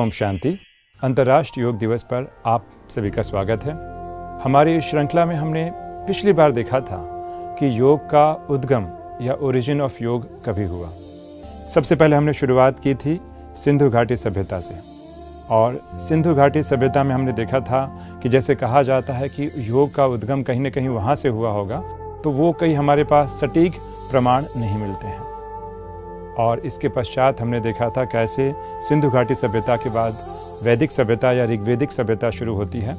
ओम शांति। अंतर्राष्ट्रीय योग दिवस पर आप सभी का स्वागत है। हमारी इस श्रृंखला में हमने पिछली बार देखा था कि योग का उद्गम या ओरिजिन ऑफ योग कभी हुआ। सबसे पहले हमने शुरुआत की थी सिंधु घाटी सभ्यता से, और सिंधु घाटी सभ्यता में हमने देखा था कि जैसे कहा जाता है कि योग का उद्गम कहीं न कहीं वहाँ से हुआ होगा, तो वो कहीं हमारे पास सटीक प्रमाण नहीं मिलते हैं। और इसके पश्चात हमने देखा था कैसे सिंधु घाटी सभ्यता के बाद वैदिक सभ्यता या ऋग्वेदिक सभ्यता शुरू होती है,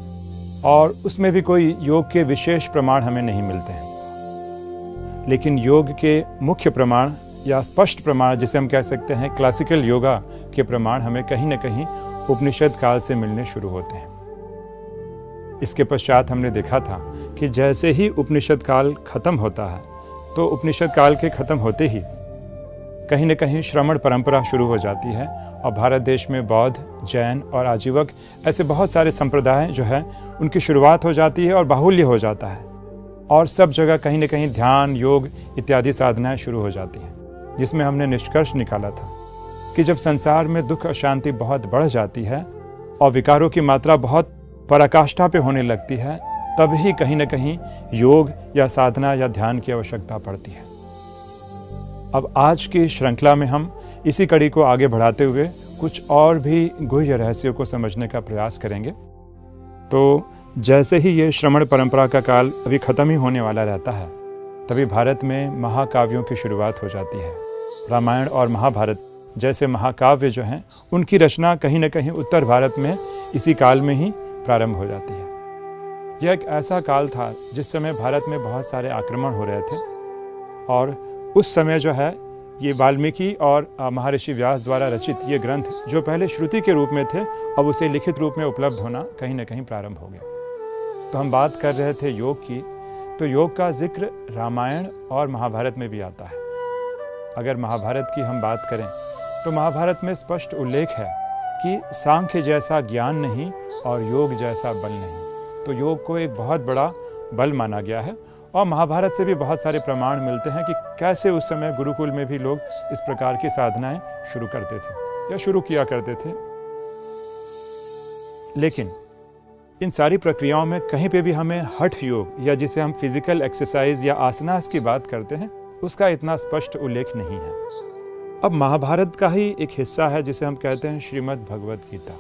और उसमें भी कोई योग के विशेष प्रमाण हमें नहीं मिलते हैं। लेकिन योग के मुख्य प्रमाण या स्पष्ट प्रमाण, जिसे हम कह सकते हैं क्लासिकल योगा के प्रमाण, हमें कहीं न कहीं उपनिषद काल से मिलने शुरू होते हैं। इसके पश्चात हमने देखा था कि जैसे ही उपनिषद काल खत्म होता है, तो उपनिषद काल के खत्म होते ही कहीं न कहीं श्रमण परंपरा शुरू हो जाती है, और भारत देश में बौद्ध, जैन और आजीवक ऐसे बहुत सारे संप्रदाय जो है उनकी शुरुआत हो जाती है और बाहुल्य हो जाता है, और सब जगह कहीं न कहीं ध्यान, योग इत्यादि साधनाएं शुरू हो जाती हैं, जिसमें हमने निष्कर्ष निकाला था कि जब संसार में दुख अशांति बहुत बढ़ जाती है और विकारों की मात्रा बहुत पराकाष्ठा पे होने लगती है, तभी कहीं न कहीं योग या साधना या ध्यान की आवश्यकता पड़ती है। अब आज की श्रृंखला में हम इसी कड़ी को आगे बढ़ाते हुए कुछ और भी गुह्य रहस्यों को समझने का प्रयास करेंगे। तो जैसे ही ये श्रमण परंपरा का काल अभी ख़त्म ही होने वाला रहता है, तभी भारत में महाकाव्यों की शुरुआत हो जाती है। रामायण और महाभारत जैसे महाकाव्य जो हैं, उनकी रचना कहीं न कहीं उत्तर भारत में इसी काल में ही प्रारंभ हो जाती है। यह एक ऐसा काल था जिस समय भारत में बहुत सारे आक्रमण हो रहे थे, और उस समय जो है ये वाल्मीकि और महर्षि व्यास द्वारा रचित ये ग्रंथ, जो पहले श्रुति के रूप में थे, अब उसे लिखित रूप में उपलब्ध होना कहीं न कहीं प्रारंभ हो गया। तो हम बात कर रहे थे योग की, तो योग का जिक्र रामायण और महाभारत में भी आता है। अगर महाभारत की हम बात करें तो महाभारत में स्पष्ट उल्लेख है कि सांख्य जैसा ज्ञान नहीं और योग जैसा बल नहीं। तो योग को एक बहुत बड़ा बल माना गया है, और महाभारत से भी बहुत सारे प्रमाण मिलते हैं कि कैसे उस समय गुरुकुल में भी लोग इस प्रकार की साधनाएं शुरू करते थे या शुरू किया करते थे। लेकिन इन सारी प्रक्रियाओं में कहीं पे भी हमें हठ योग, या जिसे हम फिजिकल एक्सरसाइज या आसनास की बात करते हैं, उसका इतना स्पष्ट उल्लेख नहीं है। अब महाभारत का ही एक हिस्सा है जिसे हम कहते हैं श्रीमद् भगवद गीता।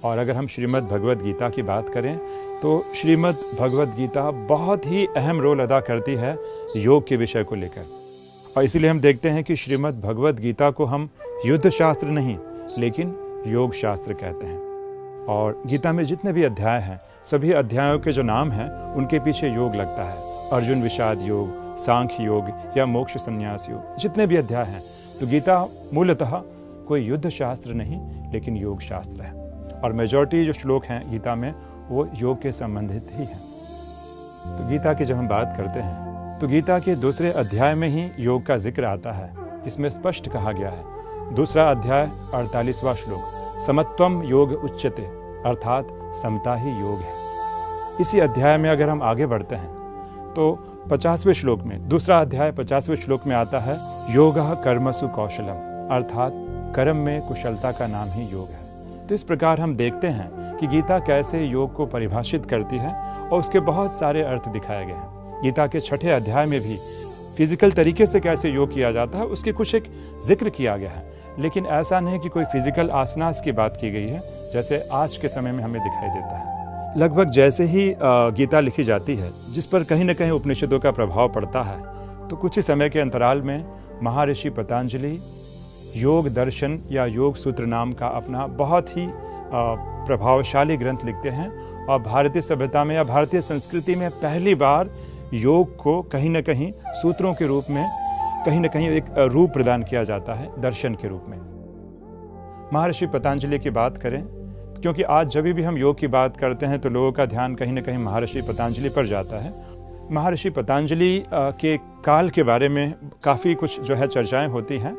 और अगर हम श्रीमद् भगवद गीता की बात करें तो श्रीमद् भगवद गीता बहुत ही अहम रोल अदा करती है योग के विषय को लेकर, और इसीलिए हम देखते हैं कि श्रीमद् भगवद गीता को हम युद्ध शास्त्र नहीं लेकिन योग शास्त्र कहते हैं। और गीता में जितने भी अध्याय हैं, सभी अध्यायों के जो नाम हैं उनके पीछे योग लगता है। अर्जुन विषाद योग, सांख्य योग या मोक्ष संन्यास योग, जितने भी अध्याय हैं, तो गीता मूलतः कोई युद्ध शास्त्र नहीं लेकिन योग शास्त्र है। और मेजॉरिटी जो श्लोक हैं गीता में वो योग के संबंधित ही हैं। तो गीता की जब हम बात करते हैं तो गीता के दूसरे अध्याय में ही योग का जिक्र आता है, जिसमें स्पष्ट कहा गया है। दूसरा अध्याय 48वां श्लोक, समत्वम योग उच्यते, अर्थात समता ही योग है। इसी अध्याय में अगर हम आगे बढ़ते हैं तो 50वें श्लोक में, दूसरा अध्याय 50वें श्लोक में आता है योगः कर्मसु कौशलम, अर्थात कर्म में कुशलता का नाम ही योग है। तो इस प्रकार हम देखते हैं कि गीता कैसे योग को परिभाषित करती है, और उसके बहुत सारे अर्थ दिखाए गए हैं। गीता के 6ठे अध्याय में भी फिजिकल तरीके से कैसे योग किया जाता है उसके कुछ एक जिक्र किया गया है, लेकिन ऐसा नहीं कि कोई फिजिकल आसनास की बात की गई है जैसे आज के समय में हमें दिखाई देता है। लगभग जैसे ही गीता लिखी जाती है, जिस पर कहीं न कहीं उपनिषदों का प्रभाव पड़ता है, तो कुछ ही समय के अंतराल में महर्षि पतंजलि योग दर्शन या योग सूत्र नाम का अपना बहुत ही प्रभावशाली ग्रंथ लिखते हैं, और भारतीय सभ्यता में या भारतीय संस्कृति में पहली बार योग को कहीं न कहीं सूत्रों के रूप में कहीं न कहीं एक रूप प्रदान किया जाता है दर्शन के रूप में। महर्षि पतंजलि की बात करें, क्योंकि आज जब भी हम योग की बात करते हैं तो लोगों का ध्यान कहीं न कहीं महर्षि पतंजलि पर जाता है। महर्षि पतंजलि के काल के बारे में काफ़ी कुछ जो है चर्चाएं होती हैं,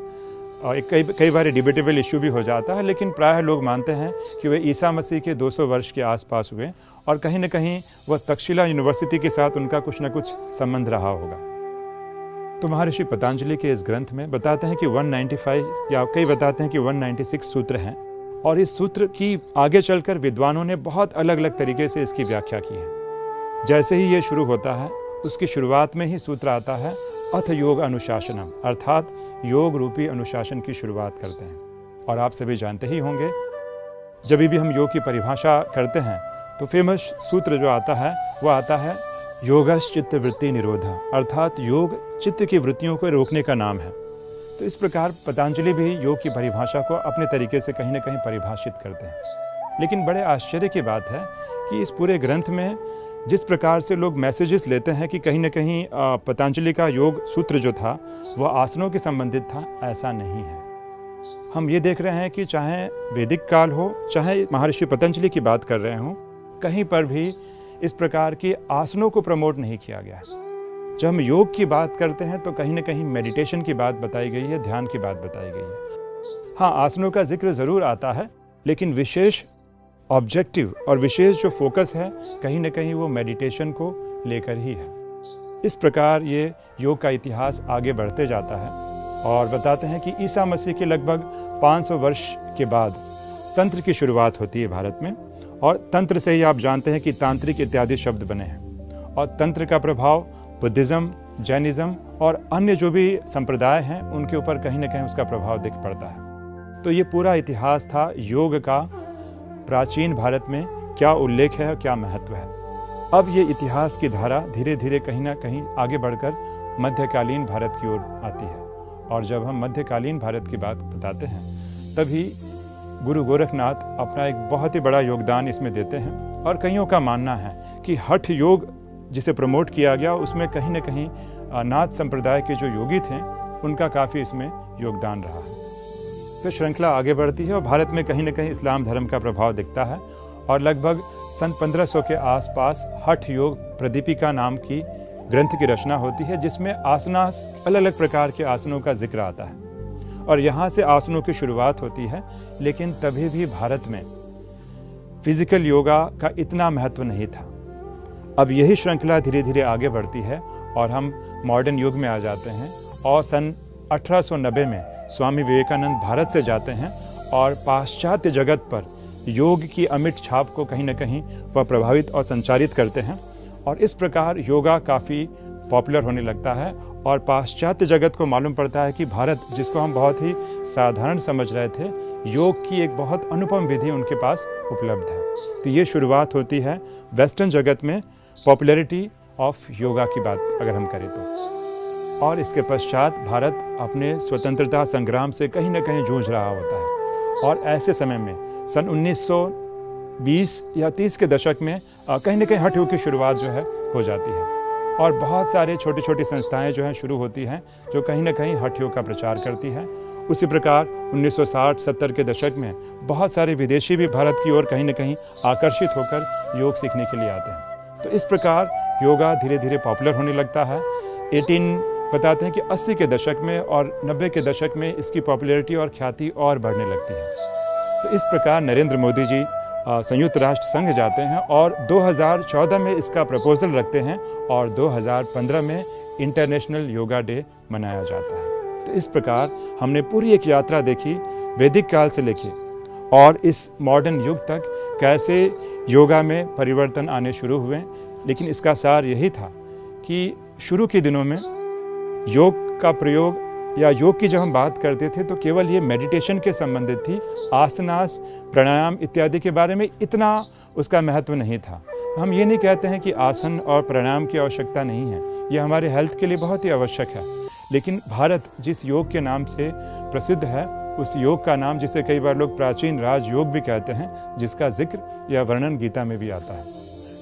और कई बार डिबेटेबल इशू भी हो जाता है, लेकिन प्रायः लोग मानते हैं कि वे ईसा मसीह के 200 वर्ष के आसपास हुए, और कहीं न कहीं वह तक्षशिला यूनिवर्सिटी के साथ उनका कुछ न कुछ संबंध रहा होगा। तो महर्षि पतंजलि के इस ग्रंथ में बताते हैं कि 195 या कई बताते हैं कि 196 सूत्र हैं, और इस सूत्र की आगे चलकर विद्वानों ने बहुत अलग अलग तरीके से इसकी व्याख्या की है। जैसे ही ये शुरू होता है, उसकी शुरुआत में ही सूत्र आता है अथ योग अनुशासनम, अर्थात योग रूपी अनुशासन की शुरुआत करते हैं। और आप सभी जानते ही होंगे, जब भी हम योग की परिभाषा करते हैं तो फेमस सूत्र जो आता है वो आता है योगश चित्त वृत्ति निरोधा, अर्थात योग चित्त की वृत्तियों को रोकने का नाम है। तो इस प्रकार पतंजलि भी योग की परिभाषा को अपने तरीके से कहीं ना कहीं परिभाषित करते हैं। लेकिन बड़े आश्चर्य की बात है कि इस पूरे ग्रंथ में जिस प्रकार से लोग मैसेजेस लेते हैं कि कहीं ना कहीं पतंजलि का योग सूत्र जो था वह आसनों के संबंधित था, ऐसा नहीं है। हम ये देख रहे हैं कि चाहे वैदिक काल हो, चाहे महर्षि पतंजलि की बात कर रहे हों, कहीं पर भी इस प्रकार के आसनों को प्रमोट नहीं किया गया है। जब हम योग की बात करते हैं तो कहीं ना कहीं मेडिटेशन की बात बताई गई है, ध्यान की बात बताई गई है। हाँ, आसनों का जिक्र ज़रूर आता है, लेकिन विशेष ऑब्जेक्टिव और विशेष जो फोकस है कहीं ना कहीं वो मेडिटेशन को लेकर ही है। इस प्रकार ये योग का इतिहास आगे बढ़ते जाता है और बताते हैं कि ईसा मसीह के लगभग 500 वर्ष के बाद तंत्र की शुरुआत होती है भारत में। और तंत्र से ही आप जानते हैं कि तांत्रिक इत्यादि शब्द बने हैं। और तंत्र का प्रभाव बुद्धिज़्म, जैनिज़्म और अन्य जो भी संप्रदाय हैं उनके ऊपर कहीं ना कहीं उसका प्रभाव दिख पड़ता है। तो ये पूरा इतिहास था योग का, प्राचीन भारत में क्या उल्लेख है और क्या महत्व है। अब ये इतिहास की धारा धीरे धीरे कहीं ना कहीं आगे बढ़कर मध्यकालीन भारत की ओर आती है। और जब हम मध्यकालीन भारत की बात बताते हैं तभी गुरु गोरखनाथ अपना एक बहुत ही बड़ा योगदान इसमें देते हैं। और कईयों का मानना है कि हठ योग जिसे प्रमोट किया गया उसमें कहीं ना कहीं नाथ संप्रदाय के जो योगी थे उनका काफ़ी इसमें योगदान रहा है। तो श्रृंखला आगे बढ़ती है और भारत में कहीं ना कहीं इस्लाम धर्म का प्रभाव दिखता है। और लगभग सन 1500 के आसपास हठ योग प्रदीपिका नाम की ग्रंथ की रचना होती है, जिसमें आसनास अलग अलग प्रकार के आसनों का जिक्र आता है। और यहाँ से आसनों की शुरुआत होती है। लेकिन तभी भी भारत में फिजिकल योगा का इतना महत्व नहीं था। अब यही श्रृंखला धीरे धीरे आगे बढ़ती है और हम मॉडर्न युग में आ जाते हैं। और सन 1890 में स्वामी विवेकानंद भारत से जाते हैं और पाश्चात्य जगत पर योग की अमिट छाप को कहीं ना कहीं वह प्रभावित और संचारित करते हैं। और इस प्रकार योगा काफ़ी पॉपुलर होने लगता है और पाश्चात्य जगत को मालूम पड़ता है कि भारत, जिसको हम बहुत ही साधारण समझ रहे थे, योग की एक बहुत अनुपम विधि उनके पास उपलब्ध है। तो ये शुरुआत होती है वेस्टर्न जगत में पॉपुलैरिटी ऑफ योगा की बात अगर हम करें तो। और इसके पश्चात भारत अपने स्वतंत्रता संग्राम से कहीं ना कहीं जूझ रहा होता है। और ऐसे समय में सन 1920 या 30 के दशक में कहीं ना कहीं हठ योग की शुरुआत जो है हो जाती है। और बहुत सारे छोटी छोटी संस्थाएं जो हैं शुरू होती हैं जो कहीं ना कहीं हठ योग का प्रचार करती हैं। उसी प्रकार 1960-70 के दशक में बहुत सारे विदेशी भी भारत की ओर कहीं ना कहीं आकर्षित होकर योग सीखने के लिए आते हैं। तो इस प्रकार योगा धीरे धीरे पॉपुलर होने लगता है। 18 बताते हैं कि 80 के दशक में और 90 के दशक में इसकी पॉपुलैरिटी और ख्याति और बढ़ने लगती है। तो इस प्रकार नरेंद्र मोदी जी संयुक्त राष्ट्र संघ जाते हैं और 2014 में इसका प्रपोजल रखते हैं और 2015 में इंटरनेशनल योगा डे मनाया जाता है। तो इस प्रकार हमने पूरी एक यात्रा देखी वैदिक काल से लेके और इस मॉडर्न युग तक कैसे योगा में परिवर्तन आने शुरू हुए। लेकिन इसका सार यही था कि शुरू के दिनों में योग का प्रयोग या योग की जब हम बात करते थे तो केवल ये मेडिटेशन के संबंधित थी। आसनास, प्राणायाम इत्यादि के बारे में इतना उसका महत्व नहीं था। हम ये नहीं कहते हैं कि आसन और प्राणायाम की आवश्यकता नहीं है, ये हमारे हेल्थ के लिए बहुत ही आवश्यक है। लेकिन भारत जिस योग के नाम से प्रसिद्ध है, उस योग का नाम जिसे कई बार लोग प्राचीन राजयोग भी कहते हैं, जिसका जिक्र या वर्णन गीता में भी आता है।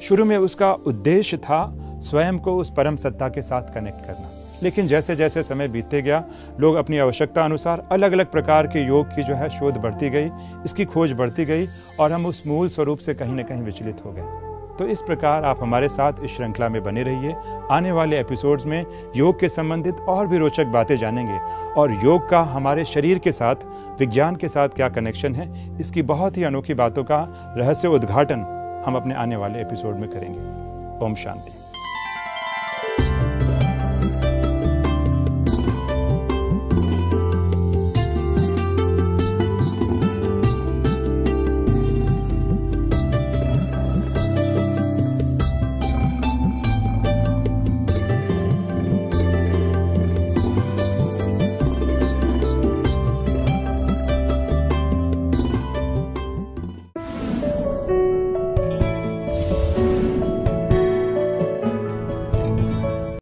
शुरू में उसका उद्देश्य था स्वयं को उस परम सत्ता के साथ कनेक्ट करना। लेकिन जैसे जैसे समय बीतते गया, लोग अपनी आवश्यकता अनुसार अलग अलग प्रकार के योग की जो है शोध बढ़ती गई, इसकी खोज बढ़ती गई और हम उस मूल स्वरूप से कहीं ना कहीं विचलित हो गए। तो इस प्रकार आप हमारे साथ इस श्रृंखला में बने रहिए। आने वाले एपिसोड्स में योग के संबंधित और भी रोचक बातें जानेंगे और योग का हमारे शरीर के साथ, विज्ञान के साथ क्या कनेक्शन है, इसकी बहुत ही अनोखी बातों का रहस्य उद्घाटन हम अपने आने वाले एपिसोड में करेंगे। ओम शांति।